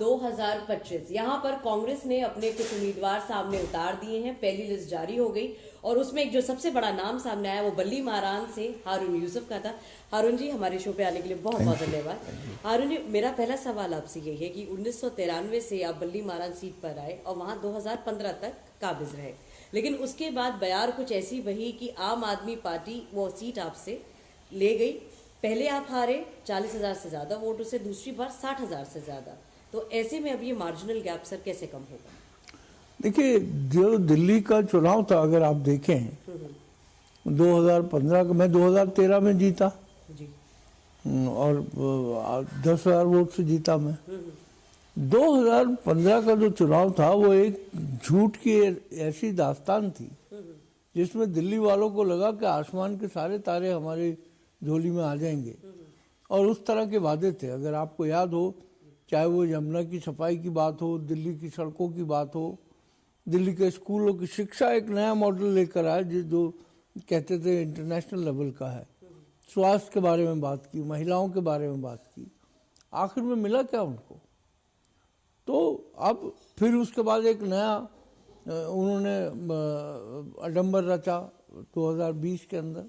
2025 यहाँ पर कांग्रेस ने अपने कुछ उम्मीदवार सामने उतार दिए हैं। पहली लिस्ट जारी हो गई और उसमें एक जो सबसे बड़ा नाम सामने आया वो बल्ली मारान से हारून यूसुफ का था। हारून जी, हमारे शो पे आने के लिए बहुत बहुत धन्यवाद। हारून जी, मेरा पहला सवाल आपसे यही है कि 1993 से आप बल्ली मारान सीट पर आए और वहां 2015 तक काबिज रहे, लेकिन उसके बाद बयार कुछ ऐसी बही कि आम आदमी पार्टी वो सीट आपसे ले गई। पहले आप हारे 40,000 से ज्यादा वोटों से, दूसरी बार 60,000 से ज्यादा। तो ऐसे में अब ये मार्जिनल गैप सर कैसे कम होगा? देखिए, जो दिल्ली का चुनाव था, अगर आप देखें 2015 का, मैं 2013 में जीता जी। और 10,000 वोट से जीता मैं। 2015 का जो चुनाव था वो एक झूठ की ऐसी दास्तान थी जिसमें दिल्ली वालों को लगा कि आसमान के सारे तारे हमारी झोली में आ जाएंगे, और उस तरह के वादे थे। अगर आपको याद हो, चाहे वो यमुना की सफाई की बात हो, दिल्ली की सड़कों की बात हो, दिल्ली के स्कूलों की शिक्षा एक नया मॉडल लेकर आया जो कहते थे इंटरनेशनल लेवल का है। स्वास्थ्य के बारे में बात की, महिलाओं के बारे में बात की, आखिर में मिला क्या उनको? तो अब फिर उसके बाद एक नया उन्होंने अडंबर रचा 2020 के अंदर।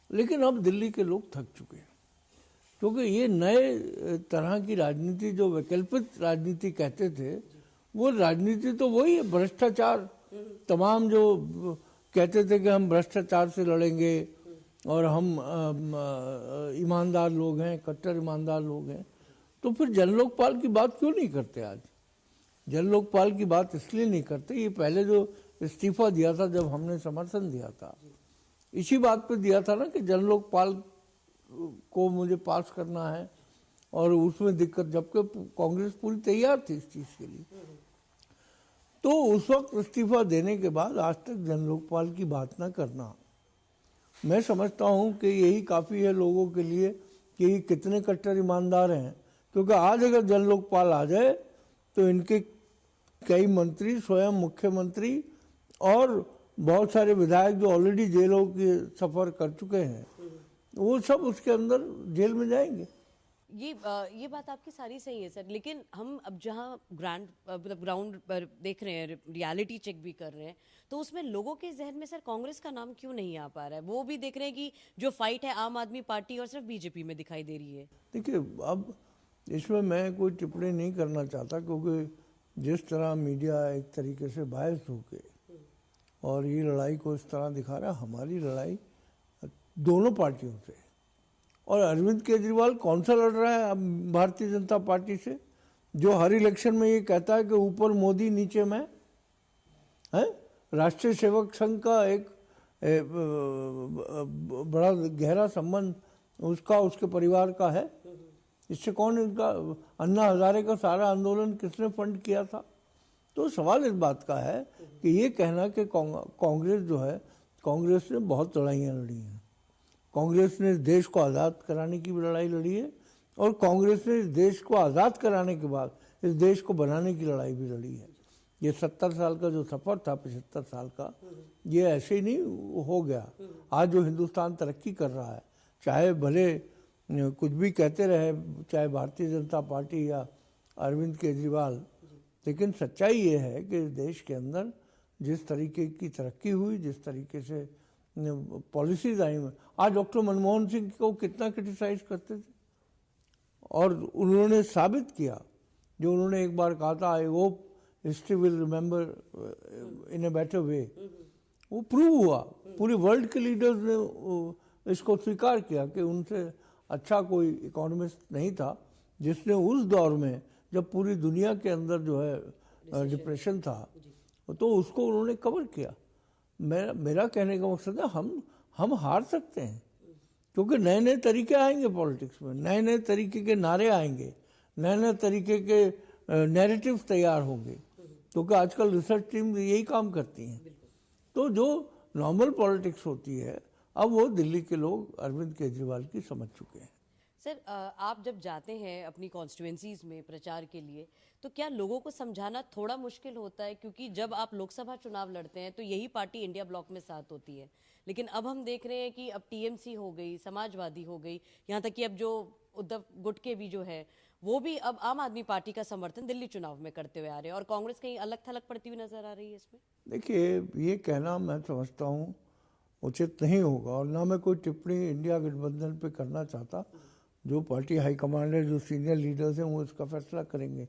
लेकिन अब दिल्ली के लोग थक चुके हैं, क्योंकि ये नए तरह की राजनीति, जो वैकल्पिक राजनीति कहते थे, वो राजनीति तो वही है, भ्रष्टाचार। तमाम जो कहते थे कि हम भ्रष्टाचार से लड़ेंगे और हम ईमानदार लोग हैं, कट्टर ईमानदार लोग हैं, तो फिर जन लोकपाल की बात क्यों नहीं करते? आज जन लोकपाल की बात इसलिए नहीं करते, ये पहले जो इस्तीफा दिया था, जब हमने समर्थन दिया था, इसी बात पे दिया था ना कि जन लोकपाल को मुझे पास करना है, और उसमें दिक्कत, जबकि कांग्रेस पूरी तैयार थी इस चीज़ के लिए। तो उस वक्त इस्तीफा देने के बाद आज तक जन लोकपाल की बात ना करना, मैं समझता हूँ कि यही काफ़ी है लोगों के लिए कि ये कितने कट्टर ईमानदार हैं। क्योंकि आज अगर जन लोकपाल आ जाए तो इनके कई मंत्री, स्वयं मुख्यमंत्री और बहुत सारे विधायक जो ऑलरेडी जेलों के सफ़र कर चुके हैं, वो सब उसके अंदर जेल में जाएंगे। ये बात आपकी सारी सही है सर, लेकिन हम अब जहाँ ग्राउंड पर देख रहे हैं, रियलिटी चेक भी कर रहे हैं, तो उसमें लोगों के जहन में सर कांग्रेस का नाम क्यों नहीं आ पा रहा है? वो भी देख रहे हैं कि जो फाइट है आम आदमी पार्टी और सिर्फ बीजेपी में दिखाई दे रही है। देखिए, अब इसमें मैं कोई टिप्पणी नहीं करना चाहता, क्योंकि जिस तरह मीडिया एक तरीके से बायस होके और ये लड़ाई को इस तरह दिखा रहा है, हमारी लड़ाई दोनों पार्टियों से। और अरविंद केजरीवाल कौन सा लड़ रहा है अब भारतीय जनता पार्टी से, जो हर इलेक्शन में ये कहता है कि ऊपर मोदी नीचे मैं, है? राष्ट्रीय सेवक संघ का एक बड़ा गहरा संबंध उसका, उसके परिवार का है। इससे कौन, इनका अन्ना हजारे का सारा आंदोलन किसने फंड किया था? तो सवाल इस बात का है कि ये कहना कि कांग्रेस जो है, कांग्रेस ने बहुत लड़ाइयाँ लड़ी हैं। कांग्रेस ने देश को आज़ाद कराने की भी लड़ाई लड़ी है, और कांग्रेस ने इस देश को आज़ाद कराने के बाद इस देश को बनाने की लड़ाई भी लड़ी है। ये 70 साल का जो सफ़र था, 75 साल का, ये ऐसे ही नहीं हो गया। आज जो हिंदुस्तान तरक्की कर रहा है, चाहे भले कुछ भी कहते रहे, चाहे भारतीय जनता पार्टी या अरविंद केजरीवाल, लेकिन सच्चाई ये है कि देश के अंदर जिस तरीके की तरक्की हुई, जिस तरीके से पॉलिसीज आई, आज डॉक्टर मनमोहन सिंह को कितना क्रिटिसाइज करते थे, और उन्होंने साबित किया जो उन्होंने एक बार कहा था, I hope history will remember in a better way, वो प्रूव हुआ। पूरे वर्ल्ड के लीडर्स ने इसको स्वीकार किया कि उनसे अच्छा कोई इकोनॉमिस्ट नहीं था जिसने उस दौर में, जब पूरी दुनिया के अंदर जो है डिप्रेशन था, तो उसको उन्होंने कवर किया। मेरा कहने का मकसद है, हम हार सकते हैं, क्योंकि नए नए तरीके आएंगे पॉलिटिक्स में, नए नए तरीके के नारे आएंगे, नए नए तरीके के नैरेटिव्स तैयार होंगे, क्योंकि आजकल रिसर्च टीम यही काम करती हैं। तो जो नॉर्मल पॉलिटिक्स होती है, अब वो दिल्ली के लोग अरविंद केजरीवाल की समझ चुके हैं। सर, आप जब जाते हैं अपनी कॉन्स्टिट्यूएंसीज में प्रचार के लिए, तो क्या लोगों को समझाना थोड़ा मुश्किल होता है? क्योंकि जब आप लोकसभा चुनाव लड़ते हैं तो यही पार्टी इंडिया ब्लॉक में साथ होती है, लेकिन अब हम देख रहे हैं कि अब टीएमसी हो गई, समाजवादी हो गई, यहाँ तक कि अब जो उद्धव गुट के भी जो है वो भी अब आम आदमी पार्टी का समर्थन दिल्ली चुनाव में करते हुए आ रहे हैं और कांग्रेस कहीं अलग थलग पड़ती हुई नजर आ रही है इसमें। देखिए, ये कहना मैं समझता हूँ उचित नहीं होगा, और ना मैं कोई टिप्पणी इंडिया गठबंधन पे करना चाहता। जो पार्टी हाईकमांड है, जो सीनियर लीडर्स हैं, वो इसका फैसला करेंगे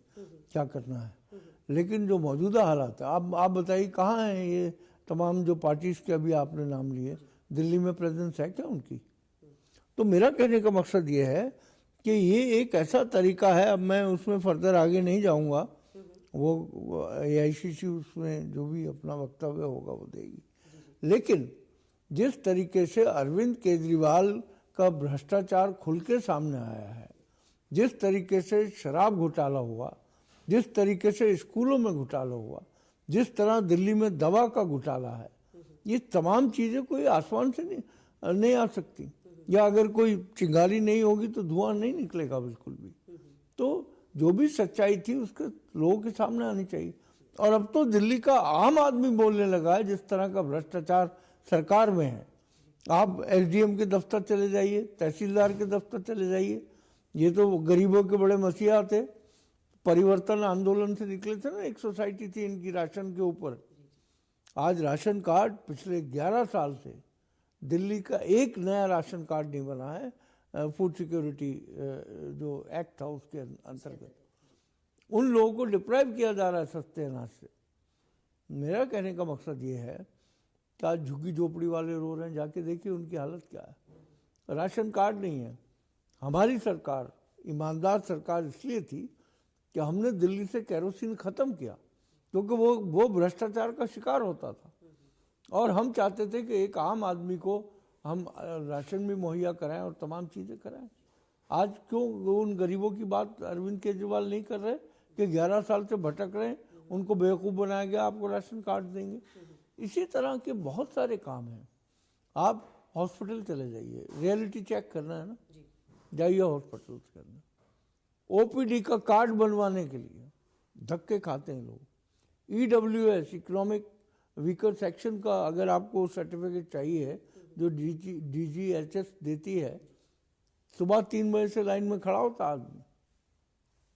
क्या करना है। लेकिन जो मौजूदा हालात है, आप बताइए कहाँ हैं ये तमाम जो पार्टीज के अभी आपने नाम लिए, दिल्ली में प्रेजेंस है क्या उनकी? तो मेरा कहने का मकसद ये है कि ये एक ऐसा तरीका है, अब मैं उसमें फर्दर आगे नहीं जाऊंगा, वो AICC उसमें जो भी अपना वक्तव्य होगा वो देगी। लेकिन जिस तरीके से अरविंद केजरीवाल का भ्रष्टाचार खुल के सामने आया है, जिस तरीके से शराब घोटाला हुआ, जिस तरीके से स्कूलों में घोटाला हुआ, जिस तरह दिल्ली में दवा का घोटाला है, ये तमाम चीज़ें कोई आसमान से नहीं आ सकती, या अगर कोई चिंगारी नहीं होगी तो धुआं नहीं निकलेगा बिल्कुल भी। तो जो भी सच्चाई थी उसके लोगों के सामने आनी चाहिए। और अब तो दिल्ली का आम आदमी बोलने लगा है, जिस तरह का भ्रष्टाचार सरकार में है। आप SDM के दफ्तर चले जाइए, तहसीलदार के दफ्तर चले जाइए, ये तो गरीबों के बड़े मसीहा थे, परिवर्तन आंदोलन से निकले थे ना, एक सोसाइटी थी इनकी राशन के ऊपर। आज राशन कार्ड पिछले 11 साल से दिल्ली का एक नया राशन कार्ड नहीं बना है, फूड सिक्योरिटी जो एक्ट था उसके अंतर्गत। उन लोगों को डिप्राइव किया जा रहा है सस्ते अनाज से। मेरा कहने का मकसद ये है कि आज झुग्गी झोपड़ी वाले रो रहे हैं, जाके देखिए उनकी हालत क्या है। राशन कार्ड नहीं है। हमारी सरकार ईमानदार सरकार इसलिए थी कि हमने दिल्ली से केरोसिन ख़त्म किया, क्योंकि वो भ्रष्टाचार का शिकार होता था, और हम चाहते थे कि एक आम आदमी को हम राशन भी मुहैया कराएं और तमाम चीज़ें कराएं। आज क्यों उन गरीबों की बात अरविंद केजरीवाल नहीं कर रहे कि 11 साल से भटक रहे हैं, उनको बेवकूफ़ बनाया गया, आपको राशन कार्ड देंगे। इसी तरह के बहुत सारे काम हैं। आप हॉस्पिटल चले जाइए, रियलिटी चेक करना है ना, जाइए हॉस्पिटल के अंदर, OPD का कार्ड बनवाने के लिए धक्के खाते हैं लोग। EWS इकोनॉमिक वीकर सेक्शन का अगर आपको सर्टिफिकेट चाहिए, जो DGHS देती है, सुबह 3 बजे से लाइन में खड़ा होता आदमी,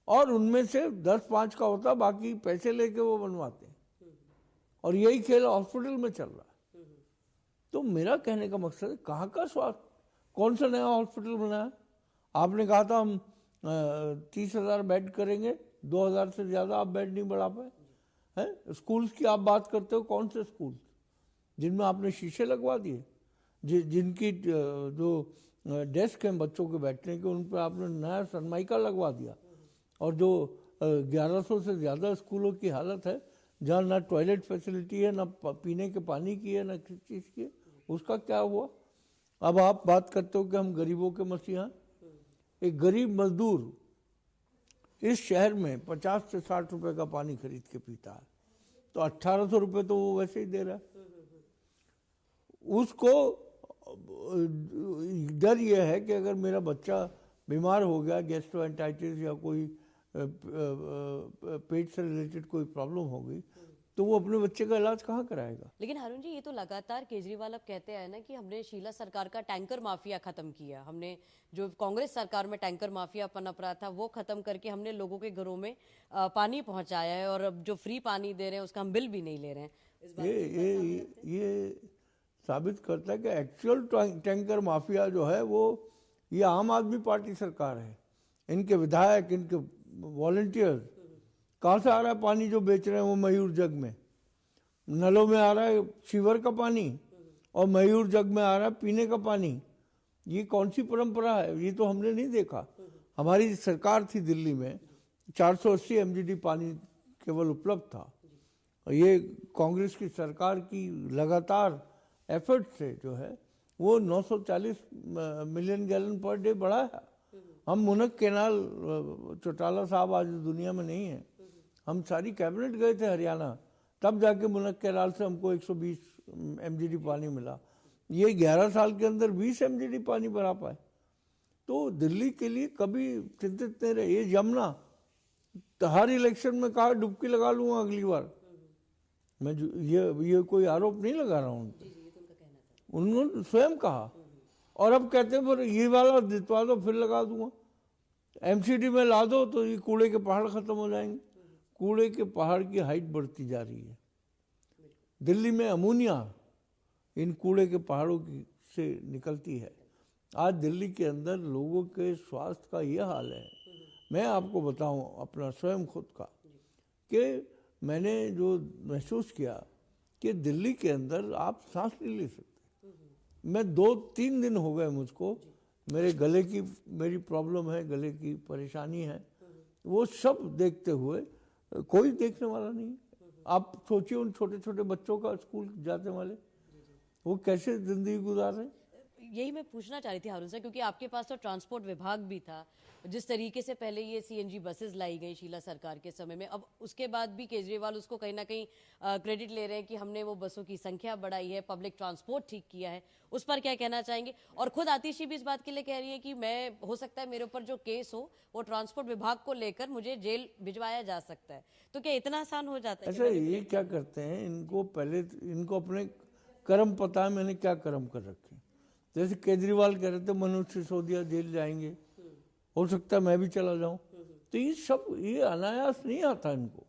और उनमें से 10-5 का होता, बाकी पैसे लेके वो बनवाते हैं। और यही खेल हॉस्पिटल में चल रहा है। तो मेरा कहने का मकसद है, कहाँ का स्वास्थ्य, कौन सा नया हॉस्पिटल बनाया? आपने कहा था हम 30,000 बेड करेंगे, 2,000 से ज़्यादा आप बेड नहीं बढ़ा पाए हैं। स्कूल्स की आप बात करते हो, कौन से स्कूल जिनमें आपने शीशे लगवा दिए, जिनकी जो डेस्क हैं बच्चों के बैठने के, उन पर आपने नया सनमाइका लगवा दिया। और जो 1100 से ज़्यादा स्कूलों की हालत है, जहाँ ना टॉयलेट फैसिलिटी है, ना पीने के पानी की है, ना किसी चीज़ की है, उसका क्या हुआ? अब आप बात करते हो कि हम गरीबों के मसीहा। एक गरीब मजदूर इस शहर में 50 से 60 रुपए का पानी खरीद के पीता है, तो 1800 रुपये तो वो वैसे ही दे रहा है। उसको डर यह है कि अगर मेरा बच्चा बीमार हो गया, गैस्ट्रोएंटाइटिस या कोई पेट से रिलेटेड कोई प्रॉब्लम हो गई, तो वो अपने बच्चे का इलाज कहाँ कराएगा? लेकिन हारून जी, ये तो लगातार केजरीवाल अब कहते हैं ना कि हमने शीला सरकार का टैंकर माफिया खत्म किया, हमने जो कांग्रेस सरकार में टैंकर माफिया पनप रहा था वो खत्म करके हमने लोगों के घरों में पानी पहुंचाया है, और अब जो फ्री पानी दे रहे हैं उसका हम बिल भी नहीं ले रहे हैं। ये साबित करता है कि एक्चुअल टैंकर माफिया जो है वो ये आम आदमी पार्टी सरकार है। इनके विधायक, इनके वॉलंटियर्स, कहाँ से आ रहा है पानी जो बेच रहे हैं वो मयूर जग में? नलों में आ रहा है सीवर का पानी, और मयूर जग में आ रहा है पीने का पानी। ये कौन सी परंपरा है? ये तो हमने नहीं देखा। हमारी सरकार थी दिल्ली में, 480 MGD पानी केवल उपलब्ध था, और ये कांग्रेस की सरकार की लगातार एफर्ट से जो है वो 940 मिलियन गैलन पर डे बढ़ा है। हम मुनक केनाल, चौटाला साहब आज दुनिया में नहीं है, हम सारी कैबिनेट गए थे हरियाणा, तब जाके मुनक केनाल से हमको 120 MGD पानी मिला। ये 11 साल के अंदर 20 MGD पानी बढ़ा पाए। तो दिल्ली के लिए कभी चिंतित नहीं रहे। ये यमुना तो हर इलेक्शन में कहा डुबकी लगा लूँगा अगली बार। मैं ये कोई आरोप नहीं लगा रहा हूँ, उन्होंने स्वयं कहा, और अब कहते हैं पर ये वाला जितवा दो फिर लगा दूंगा। एमसीडी में ला दो तो ये कूड़े के पहाड़ खत्म हो जाएंगे। कूड़े के पहाड़ की हाइट बढ़ती जा रही है। दिल्ली में अमोनिया इन कूड़े के पहाड़ों की से निकलती है। आज दिल्ली के अंदर लोगों के स्वास्थ्य का ये हाल है। मैं आपको बताऊं अपना स्वयं खुद का, कि मैंने जो महसूस किया कि दिल्ली के अंदर आप सांस नहीं ले सकते। मैं 2-3 दिन हो गए मुझको, मेरे गले की मेरी प्रॉब्लम है, गले की परेशानी है, वो सब देखते हुए कोई देखने वाला नहीं है। आप सोचिए उन छोटे छोटे बच्चों का स्कूल जाने वाले, वो कैसे जिंदगी गुजार रहे हैं। यही मैं पूछना चाह रही थी हारून सर, क्योंकि आपके पास तो ट्रांसपोर्ट विभाग भी था। जिस तरीके से पहले ये सीएनजी बसेस लाई गई शीला सरकार के समय में, अब उसके बाद भी केजरीवाल उसको कहीं ना कहीं क्रेडिट ले रहे हैं कि हमने वो बसों की संख्या बढ़ाई है, पब्लिक ट्रांसपोर्ट ठीक किया है। उस पर क्या कहना चाहेंगे? और खुद आतिशी भी इस बात के लिए कह रही है कि मैं, हो सकता है मेरे ऊपर जो केस हो वो ट्रांसपोर्ट विभाग को लेकर मुझे जेल भिजवाया जा सकता है। तो क्या इतना आसान हो जाता है? अच्छा, ये क्या करते हैं, इनको पहले इनको अपने कर्म पता है मैंने क्या कर्म कर रखे। जैसे केजरीवाल कह रहे थे मनोज सिसोदिया जेल जाएंगे, हो सकता है मैं भी चला जाऊं। तो ये सब ये अनायास नहीं आता इनको।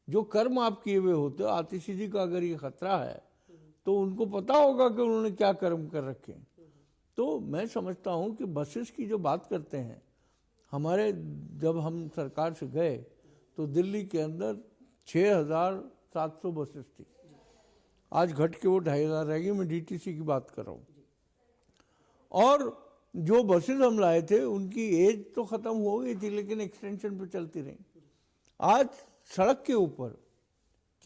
जो कर्म आप किए हुए होते हो, आतिशी जी का अगर ये खतरा है तो उनको पता होगा कि उन्होंने क्या कर्म कर रखे हैं। तो मैं समझता हूं कि बसेस की जो बात करते हैं, हमारे जब हम सरकार से गए तो दिल्ली के अंदर 6,700 बसेस थी, आज घट के वो 2,500 रह गई। मैं डीटीसी की बात कर रहा हूँ। और जो बसेस हम लाए थे उनकी एज तो ख़त्म हो गई थी, लेकिन एक्सटेंशन पे चलती रही। आज सड़क के ऊपर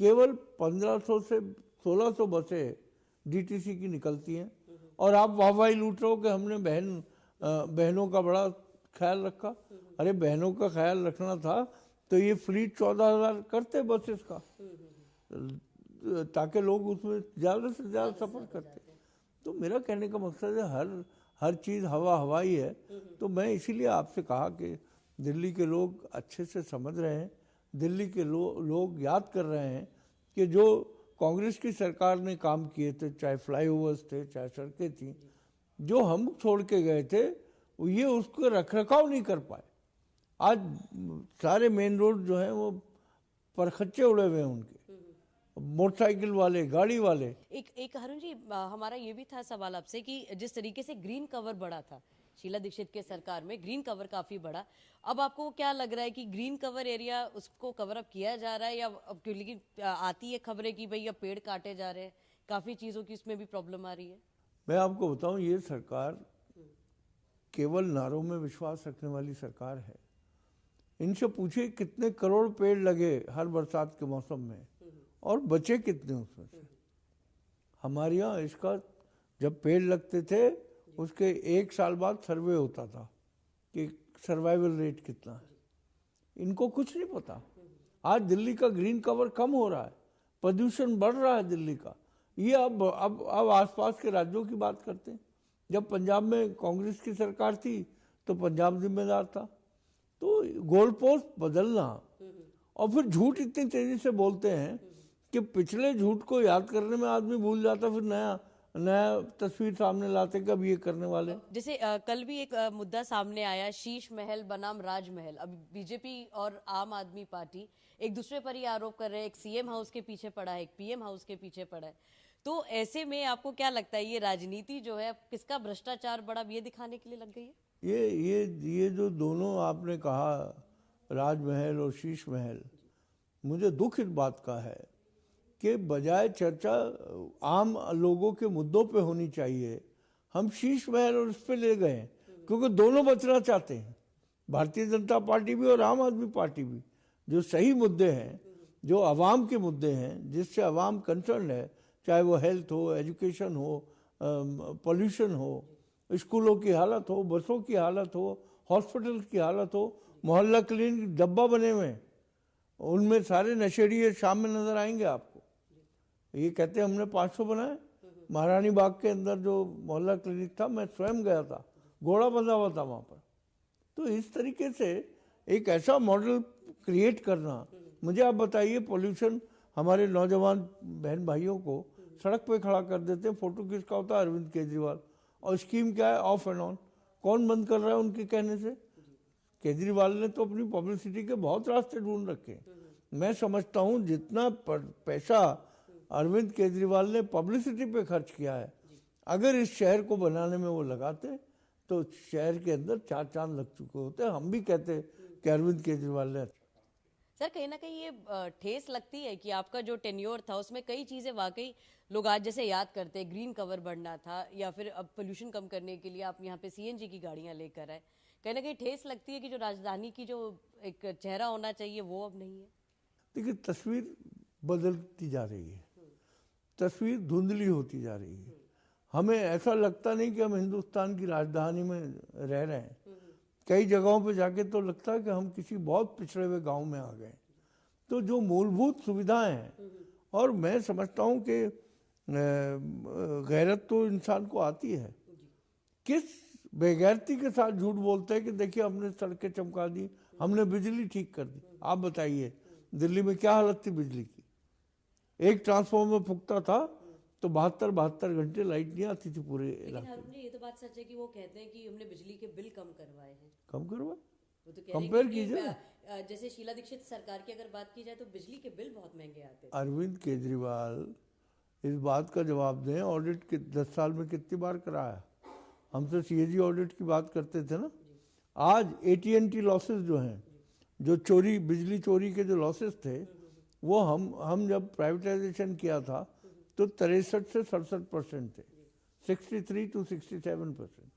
केवल 1,500 से 1,600 बसें डीटीसी की निकलती हैं, और आप वाहवाही लूट रहे हो कि हमने बहनों का बड़ा ख्याल रखा। अरे बहनों का ख्याल रखना था तो ये फ्लीट 14,000 करते बसेस का, ताकि लोग उसमें ज़्यादा से ज़्यादा सफ़र करते। तो मेरा कहने का मकसद है हर चीज़ हवाई है। तो मैं इसीलिए आपसे कहा कि दिल्ली के लोग अच्छे से समझ रहे हैं, दिल्ली के लोग याद कर रहे हैं कि जो कांग्रेस की सरकार ने काम किए थे, चाहे फ्लाईओवर्स थे, चाहे सड़कें थी, जो हम छोड़ के गए थे, ये उसको रखरखाव नहीं कर पाए। आज सारे मेन रोड जो हैं वो परखच्चे उड़े हुए हैं उनके, मोटरसाइकिल वाले, गाड़ी वाले। एक हारून जी, हमारा ये भी था सवाल आपसे कि जिस तरीके से ग्रीन कवर बढ़ा था शीला दीक्षित के सरकार में, ग्रीन कवर काफी बढ़ा, अब आपको क्या लग रहा है कि ग्रीन कवर एरिया उसको कवर अप किया जा रहा है, या अब क्योंकि आती है खबरें कि भाई अब पेड़ काटे जा रहे हैं, काफी चीजों की उसमें भी प्रॉब्लम आ रही है? मैं आपको बताऊं, ये सरकार केवल नारों में विश्वास रखने वाली सरकार है। इनसे पूछिए कितने करोड़ पेड़ लगे हर बरसात के मौसम में, और बचे कितने उसमें से। हमारे यहाँ इसका जब पेड़ लगते थे उसके 1 साल बाद सर्वे होता था कि सर्वाइवल रेट कितना है। इनको कुछ नहीं पता। आज दिल्ली का ग्रीन कवर कम हो रहा है, प्रदूषण बढ़ रहा है दिल्ली का। ये अब आसपास के राज्यों की बात करते हैं। जब पंजाब में कांग्रेस की सरकार थी तो पंजाब जिम्मेदार था। तो गोल पोस्ट बदलना, और फिर झूठ इतनी तेजी से बोलते हैं कि पिछले झूठ को याद करने में आदमी भूल जाता, फिर नया तस्वीर सामने लाते कब ये करने वाले। जैसे कल भी एक मुद्दा सामने आया, शीश महल बनाम राजमहल। अब बीजेपी और आम आदमी पार्टी एक दूसरे पर ही आरोप कर रहे हैं, एक सीएम हाउस के पीछे पड़ा है, एक पीएम हाउस के पीछे पड़ा है। तो ऐसे में आपको क्या लगता है, ये राजनीति जो है किसका भ्रष्टाचार बड़ा, ये दिखाने के लिए लग गई है? ये जो दोनों आपने कहा, राजमहल और शीश महल, मुझे दुख इस बात का है कि बजाय चर्चा आम लोगों के मुद्दों पे होनी चाहिए, हम शीश महल और उस पर ले गए, क्योंकि दोनों बचना चाहते हैं, भारतीय जनता पार्टी भी और आम आदमी पार्टी भी। जो सही मुद्दे हैं, जो आवाम के मुद्दे हैं, जिससे आवाम कंसर्न है, चाहे वो हेल्थ हो, एजुकेशन हो, पॉल्यूशन हो, स्कूलों की हालत हो, बसों की हालत हो, हॉस्पिटल की हालत हो, मोहल्ला क्लिनिक डब्बा बने हुए हैं, उनमें सारे नशेड़ी शाम में नजर आएंगे आपको। ये कहते हैं हमने 500 बनाए। महारानी बाग के अंदर जो मोहल्ला क्लिनिक था, मैं स्वयं गया था, घोड़ा बंधा हुआ था वहाँ पर। तो इस तरीके से एक ऐसा मॉडल क्रिएट करना, मुझे आप बताइए, पोल्यूशन हमारे नौजवान बहन भाइयों को सड़क पे खड़ा कर देते हैं। फोटो किसका होता है? अरविंद केजरीवाल। और स्कीम क्या है? Of and on. कौन बंद कर रहा है उनके कहने से? केजरीवाल ने तो अपनी पब्लिसिटी के बहुत रास्ते ढूंढ रखे हैं। मैं समझता हूँ जितना पैसा अरविंद केजरीवाल ने पब्लिसिटी पे खर्च किया है, अगर इस शहर को बनाने में वो लगाते तो शहर के अंदर 4 चांद लग चुके होते। हम भी कहते कि अरविंद केजरीवाल ने। सर कहीं ना कहीं ये ठेस लगती है कि आपका जो टेन्योर था उसमें कई चीजें वाकई लोग आज जैसे याद करते हैं, ग्रीन कवर बढ़ना था या फिर अब पोल्यूशन कम करने के लिए आप यहाँ पे सीएनजी की गाड़ियां लेकर आए। कहीं ना कहीं ठेस लगती है कि जो राजधानी की जो एक चेहरा होना चाहिए वो अब नहीं है। देखिए, तस्वीर बदलती जा रही है, तस्वीर धुंधली होती जा रही है। हमें ऐसा लगता नहीं कि हम हिंदुस्तान की राजधानी में रह रहे हैं। कई जगहों पे जाके तो लगता है कि हम किसी बहुत पिछड़े हुए गांव में आ गए। तो जो मूलभूत सुविधाएं हैं, और मैं समझता हूं कि गैरत तो इंसान को आती है। किस बेगैरती के साथ झूठ बोलते हैं कि देखिए हमने सड़कें चमका दी, हमने बिजली ठीक कर दी। आप बताइए दिल्ली में क्या हालत थी बिजली की? एक ट्रांसफार्मर फूकता था तो 72 घंटे लाइट नहीं आती थी पूरे लेकिन इलाके में। हारून जी ये तो बात सच है कि वो कहते हैं कि हमने बिजली के बिल कम करवाए हैं। कम करवा, वो तो कह रहे हैं कंपेयर कि कीजिए। जैसे शीला दीक्षित सरकार की अगर बात की जाए तो बिजली के बिल बहुत महंगे आते थे। अरविंद केजरीवाल इस बात का जवाब दें, ऑडिट के 10 साल में कितनी बार कराया? हम तो सीएजी ऑडिट की बात करते थे ना। आज AT&T लॉसेस जो हैं, जो चोरी, बिजली चोरी के जो लॉसेस थे, वो हम जब प्राइवेटाइजेशन किया था तो 63 से 67% थे, 63 to 67%।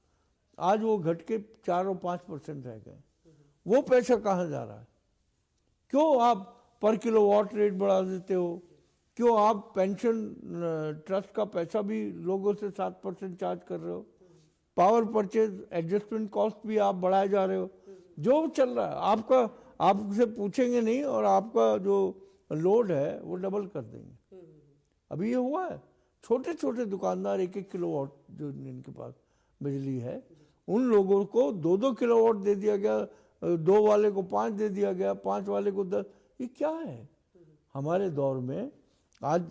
आज वो घट के 4 और 5% रह गए। वो पैसा कहाँ जा रहा है? क्यों आप पर किलोवाट रेट बढ़ा देते हो? क्यों आप पेंशन ट्रस्ट का पैसा भी लोगों से 7% चार्ज कर रहे हो? पावर परचेज एडजस्टमेंट कॉस्ट भी आप बढ़ाए जा रहे हो। जो चल रहा है आपका, आपसे पूछेंगे नहीं और आपका जो लोड है वो डबल कर देंगे। अभी ये हुआ है, छोटे छोटे दुकानदार 1-1 किलोवाट जो जिनके पास बिजली है, उन लोगों को 2-2 किलोवाट दे दिया गया, 2 वाले को 5 दे दिया गया, 5 वाले को 10। ये क्या है? हमारे दौर में आज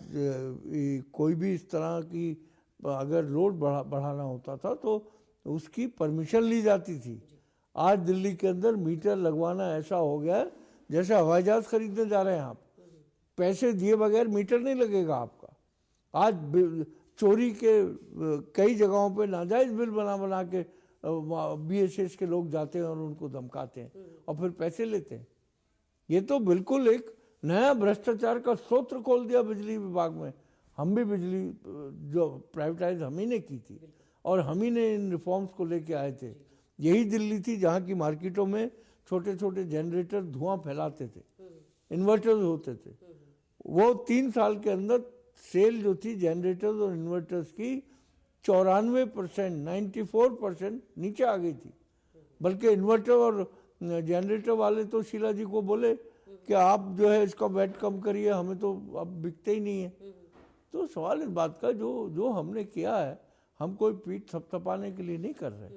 कोई भी इस तरह की अगर लोड बढ़ाना होता था तो उसकी परमिशन ली जाती थी। आज दिल्ली के अंदर मीटर लगवाना ऐसा हो गया जैसे हवाई जहाज खरीदने जा रहे हैं आप। पैसे दिए बगैर मीटर नहीं लगेगा आपका। आज चोरी के कई जगहों पे नाजायज बिल बना के BSS के लोग जाते हैं और उनको धमकाते हैं और फिर पैसे लेते हैं। ये तो बिल्कुल एक नया भ्रष्टाचार का स्रोत खोल दिया बिजली विभाग में। हम भी बिजली जो प्राइवेटाइज हम ही ने की थी और हम ही ने इन रिफॉर्म्स को लेके आए थे। यही दिल्ली थी जहाँ की मार्केटों में छोटे छोटे जनरेटर धुआं फैलाते थे, इन्वर्टर्स होते थे। वो 3 साल के अंदर सेल जो थी जनरेटर्स और इन्वर्टर्स की 94%, 94% नीचे आ गई थी। बल्कि इन्वर्टर और जनरेटर वाले तो शीला जी को बोले कि आप जो है इसका वैट कम करिए, हमें तो अब बिकते ही नहीं है। तो सवाल इस बात का जो हमने किया है, हम कोई पीठ थपथपाने के लिए नहीं कर रहे।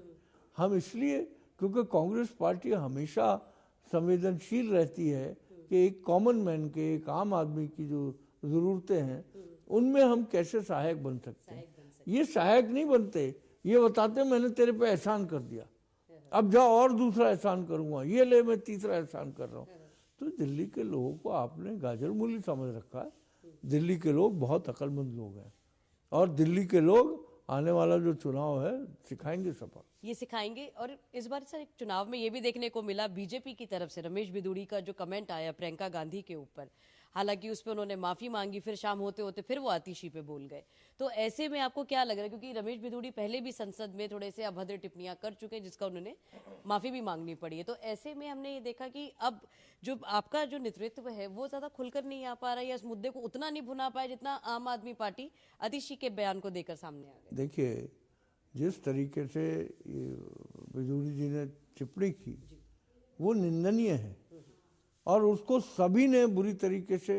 हम इसलिए क्योंकि कांग्रेस पार्टी हमेशा संवेदनशील रहती है कि एक कॉमन मैन के, एक आम आदमी की जो ज़रूरतें हैं उनमें हम कैसे सहायक बन सकते हैं। ये सहायक नहीं बनते, ये बताते मैंने तेरे पे एहसान कर दिया, अब जाओ और दूसरा एहसान करूंगा, ये ले मैं तीसरा एहसान कर रहा हूँ। तो दिल्ली के लोगों को आपने गाजर मूली समझ रखा है। दिल्ली के लोग बहुत अक्लमंद लोग हैं और दिल्ली के लोग आने वाला जो चुनाव है सिखाएंगे सबक, ये सिखाएंगे। और इस बार सर एक चुनाव में ये भी देखने को मिला बीजेपी की तरफ से रमेश बिदूड़ी का जो कमेंट आया प्रियंका गांधी के ऊपर, हालांकि उस पर उन्होंने माफी मांगी, फिर शाम होते होते फिर वो आतिशी पे बोल गए। तो ऐसे में आपको क्या लग रहा है, क्योंकि रमेश बिदूड़ी पहले भी संसद में थोड़े से अभद्र टिप्पणियां कर चुके हैं जिसका उन्होंने माफी भी मांगनी पड़ी है। तो ऐसे में हमने ये देखा कि अब जो आपका जो नेतृत्व है वो ज्यादा खुलकर नहीं आ पा रहा है या इस मुद्दे को उतना नहीं भुना पाया जितना आम आदमी पार्टी आतिशी के बयान को देकर सामने आ गए। देखिए, जिस तरीके से बिदूड़ी जी ने टिप्पणी की वो निंदनीय है और उसको सभी ने बुरी तरीके से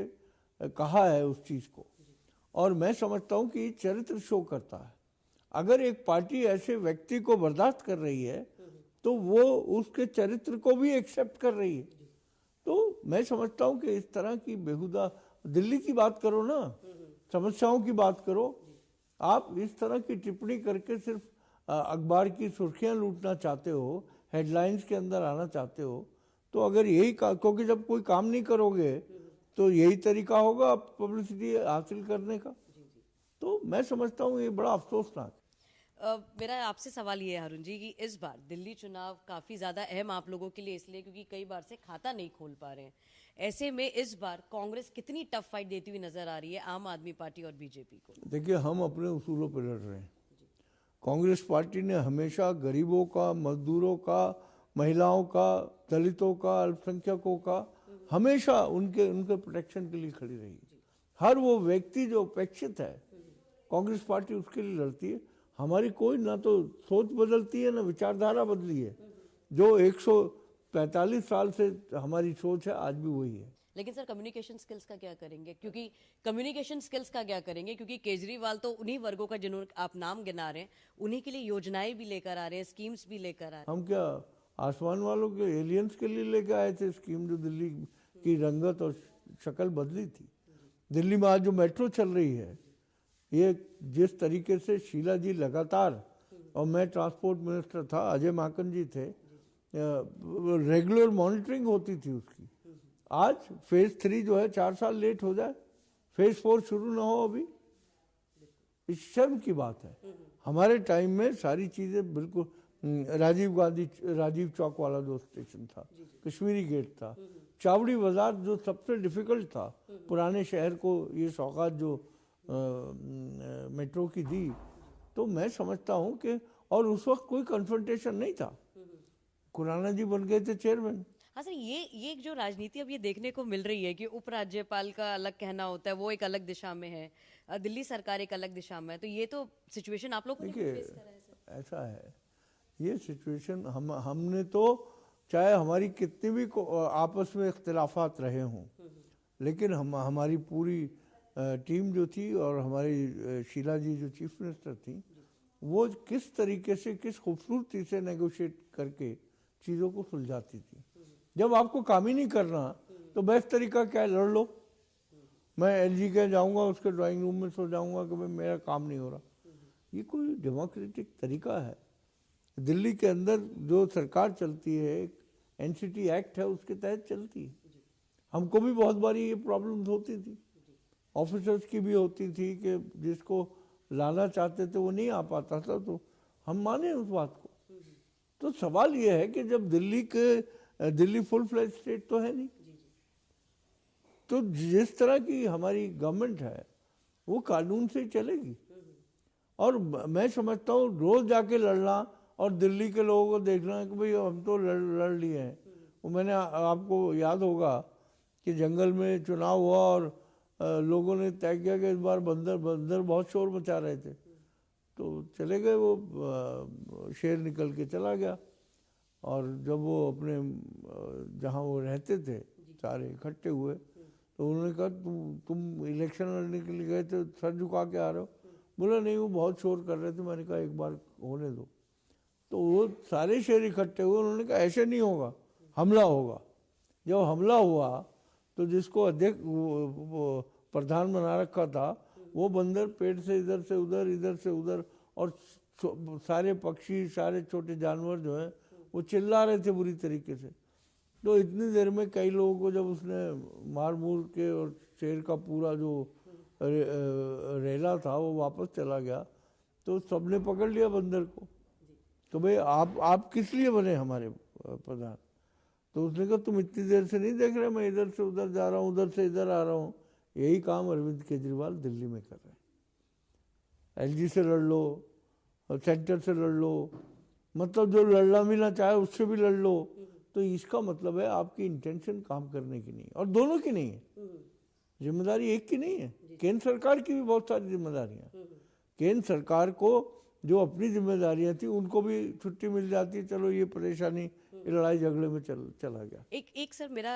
कहा है उस चीज़ को। और मैं समझता हूँ कि चरित्र शो करता है। अगर एक पार्टी ऐसे व्यक्ति को बर्दाश्त कर रही है तो वो उसके चरित्र को भी एक्सेप्ट कर रही है। तो मैं समझता हूँ कि इस तरह की बेहुदा, दिल्ली की बात करो ना, समस्याओं की बात करो। आप इस तरह की टिप्पणी करके सिर्फ अखबार की सुर्खियां लूटना चाहते हो, हेडलाइंस के अंदर आना चाहते हो, तो अगर यही क्योंकि जब कोई काम नहीं करोगे तो यही तरीका होगा पब्लिसिटी हासिल करने का। तो मैं समझता हूँ ये बड़ा अफसोसनाक है। मेरा आपसे सवाल ये है अरुण जी कि इस बार दिल्ली चुनाव काफी ज्यादा अहम आप लोगों के लिए इसलिए क्योंकि कई बार से खाता नहीं खोल पा रहे हैं। ऐसे में इस बार कांग्रेस कितनी टफ फाइट देती हुई नजर आ रही है आम आदमी पार्टी और बीजेपी को? देखिए, हम अपने उसूलों पर लड़ रहे हैं। कांग्रेस पार्टी ने हमेशा गरीबों का, मजदूरों का, महिलाओं का, दलितों का, अल्पसंख्यकों का हमेशा उनके उनके प्रोटेक्शन के लिए खड़ी रही। हर वो व्यक्ति जो अपेक्षित है, कांग्रेस पार्टी उसके लिए लड़ती है। हमारी कोई ना तो सोच बदलती है ना विचारधारा बदली है। जो 145 साल से हमारी सोच है आज भी वही है। लेकिन सर कम्युनिकेशन स्किल्स का क्या करेंगे? क्योंकि कम्युनिकेशन स्किल्स का क्या करेंगे क्योंकि केजरीवाल तो उन्हीं वर्गों का जिन्होंने आप नाम गिना रहे हैं उन्हीं के लिए योजनाएं भी लेकर आ रहे हैं, स्कीम्स भी लेकर आ रहे हम क्या आसमान वालों के एलियंस के लिए लेके आए थे स्कीम जो दिल्ली की रंगत और शक्ल बदली थी? दिल्ली में आज जो मेट्रो चल रही है, ये जिस तरीके से शीला जी लगातार, और मैं ट्रांसपोर्ट मिनिस्टर था, अजय माकन जी थे, रेगुलर मॉनिटरिंग होती थी उसकी। आज फेज 3 जो है 4 साल लेट हो जाए, फेज 4 शुरू ना हो अभी, इस शर्म की बात है। हमारे टाइम में सारी चीजें बिल्कुल, राजीव चौक वाला जो स्टेशन था, कश्मीरी गेट था, चावड़ी बाजार जो सबसे डिफिकल्ट था, पुराने शहर को ये सौगात जो मेट्रो की दी। तो मैं समझता हूँ कि, और उस वक्त कोई कन्फ्रंटेशन नहीं था, खुराना जी बन गए थे चेयरमैन। हाँ सर, ये जो राजनीति अब ये देखने को मिल रही है कि उपराज्यपाल का अलग कहना होता है, वो एक अलग दिशा में है, दिल्ली सरकार एक अलग दिशा में है, तो ये तो सिचुएशन आप लोगों ने भी फेस करा है सर। ऐसा है ये सिचुएशन, हमने तो चाहे हमारी कितनी भी आपस में इख्तिलाफात रहे हों, लेकिन हमारी पूरी टीम जो थी और हमारी शीला जी जो चीफ मिनिस्टर थी, वो किस तरीके से, किस खूबसूरती से नेगोशिएट करके चीज़ों को सुलझाती थी। जब आपको काम ही नहीं करना तो बेस्ट तरीका क्या है? लड़ लो। मैं एलजी के जाऊंगा, उसके ड्राइंग रूम में सो जाऊंगा कि भाई मेरा काम नहीं हो रहा। ये कोई डेमोक्रेटिक तरीका है? दिल्ली के अंदर जो सरकार चलती है, एनसीटी एक्ट है, उसके तहत चलती है। हमको भी बहुत बारी ये प्रॉब्लम्स होती थी, ऑफिसर्स की भी होती थी कि जिसको लाना चाहते थे वो नहीं आ पाता था, तो हम माने उस बात को। तो सवाल ये है कि जब दिल्ली फुल फ्लैज स्टेट तो है नहीं, तो जिस तरह की हमारी गवर्नमेंट है वो कानून से चलेगी। और मैं समझता हूँ रोज जाके लड़ना और दिल्ली के लोगों को देखना कि भाई हम तो लड़ लिए हैं। वो मैंने आपको याद होगा कि जंगल में चुनाव हुआ और लोगों ने तय किया कि इस बार बंदर बहुत शोर मचा रहे थे, तो चले गए, वो शेर निकल के चला गया। और जब वो अपने जहाँ वो रहते थे सारे इकट्ठे हुए, तो उन्होंने कहा तुम इलेक्शन लड़ने के लिए गए थे, सर झुका के आ रहे हो? बोला नहीं, वो बहुत शोर कर रहे थे। मैंने कहा एक बार होने दो। तो वो सारे शेर इकट्ठे हुए, उन्होंने कहा ऐसे नहीं होगा, हमला होगा। जब हमला हुआ तो जिसको अध्यक्ष वो प्रधान बना रखा था, वो बंदर पेड़ से इधर से उधर, इधर से उधर, और सारे पक्षी, सारे छोटे जानवर जो हैं वो चिल्ला रहे थे बुरी तरीके से। तो इतनी देर में कई लोगों को जब उसने मार मूर के और शेर का पूरा जो रेला था वो वापस चला गया, तो सबने पकड़ लिया बंदर को। तो भाई आप किस लिए बने हमारे प्रधान? तो उसने कहा तुम इतनी देर से नहीं देख रहे, मैं इधर से उधर जा रहा हूँ, उधर से इधर आ रहा हूँ। यही काम अरविंद केजरीवाल दिल्ली में कर रहे हैं। एलजी से लड़ लो, सेंटर से लड़ लो, मतलब जो लड़ना भी ना चाहे उससे भी लड़ लो। तो इसका मतलब है आपकी इंटेंशन काम करने की नहीं, और दोनों की नहीं है, जिम्मेदारी एक की नहीं है। केंद्र सरकार की भी बहुत सारी जिम्मेदारियां। केंद्र सरकार को जो अपनी जिम्मेदारियां थी उनको भी छुट्टी मिल जाती है, चलो ये परेशानी लड़ाई झगड़े में चला गया। एक सर मेरा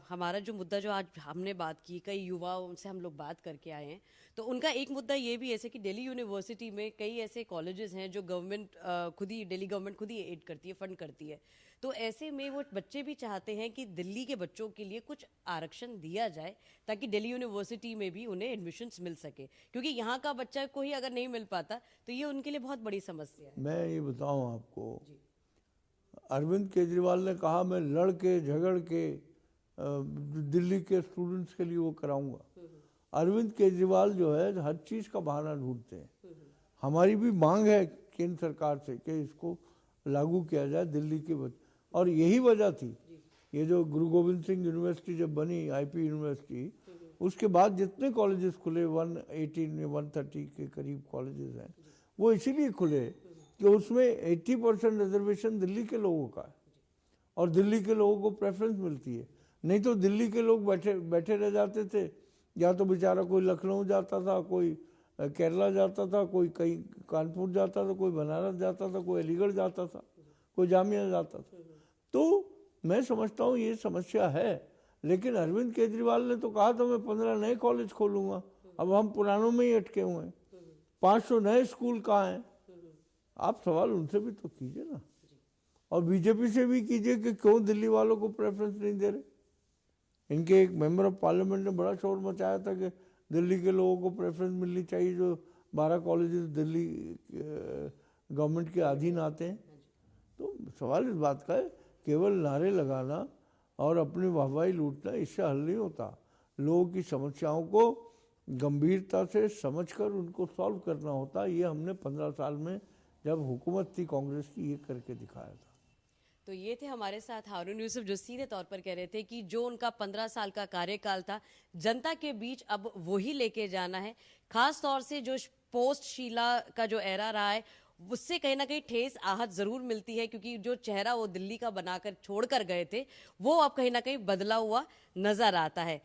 हमारा जो मुद्दा जो आज हमने बात की, कई युवाओं से हम लोग बात करके आए हैं, तो उनका एक मुद्दा ये भी ऐसे कि दिल्ली यूनिवर्सिटी में कई ऐसे कॉलेजेस हैं जो गवर्नमेंट दिल्ली गवर्नमेंट खुद ही एड करती है, फंड करती है। तो ऐसे में वो बच्चे भी चाहते हैं कि दिल्ली के बच्चों के लिए कुछ आरक्षण दिया जाए ताकि दिल्ली यूनिवर्सिटी में भी उन्हें एडमिशन्स मिल सके, क्योंकि यहाँ का बच्चा को ही अगर नहीं मिल पाता तो ये उनके लिए बहुत बड़ी समस्या है। मैं ये बताऊं आपको, अरविंद केजरीवाल ने कहा मैं लड़ के झगड़ के दिल्ली के स्टूडेंट्स के लिए वो कराऊंगा। अरविंद केजरीवाल जो है हर चीज़ का बहाना ढूंढते हैं। हमारी भी मांग है केंद्र सरकार से कि इसको लागू किया जाए दिल्ली के बच्चे, और यही वजह थी ये जो गुरु गोविंद सिंह यूनिवर्सिटी जब बनी, आईपी यूनिवर्सिटी, उसके बाद जितने कॉलेजेस खुले 118 या 130 के करीब कॉलेजेस हैं, वो इसीलिए खुले कि उसमें 80% रिजर्वेशन दिल्ली के लोगों का है और दिल्ली के लोगों को प्रेफरेंस मिलती है। नहीं तो दिल्ली के लोग बैठे रह जाते थे, या तो बेचारा कोई लखनऊ जाता था, कोई केरला जाता था, कोई कहीं कानपुर जाता था, कोई बनारस जाता था, कोई अलीगढ़ जाता था, कोई जामिया जाता था। तो मैं समझता हूँ ये समस्या है, लेकिन अरविंद केजरीवाल ने तो कहा था मैं 15 नए कॉलेज खोलूंगा। अब हम पुरानों में ही अटके हुए हैं। 500 नए स्कूल कहाँ हैं? आप सवाल उनसे भी तो कीजिए ना, और बीजेपी से भी कीजिए कि क्यों दिल्ली वालों को प्रेफरेंस नहीं दे रहे। इनके एक मेंबर ऑफ पार्लियामेंट ने बड़ा शोर मचाया था कि दिल्ली के लोगों को प्रेफरेंस मिलनी चाहिए जो 12 कॉलेजेस दिल्ली गवर्नमेंट के अधीन आते हैं। तो सवाल इस बात का है, केवल नारे लगाना और अपनी वाहवाही लूटना इससे हल नहीं होता। लोगों की समस्याओं को गंभीरता से समझकर उनको सॉल्व करना होता। ये हमने 15 साल में जब हुकूमत थी कांग्रेस की ये करके दिखाया था। तो ये थे हमारे साथ हारून यूसुफ, जो सीधे तौर पर कह रहे थे कि जो उनका 15 साल का कार्यकाल था जनता के बीच अब वही लेके जाना है। खास तौर से जो पोस्ट शीला का जो एरा रहा है उससे कहीं ना कहीं ठेस आहत जरूर मिलती है, क्योंकि जो चेहरा वो दिल्ली का बनाकर छोड़कर गए थे वो अब कहीं ना कहीं बदला हुआ नजर आता है।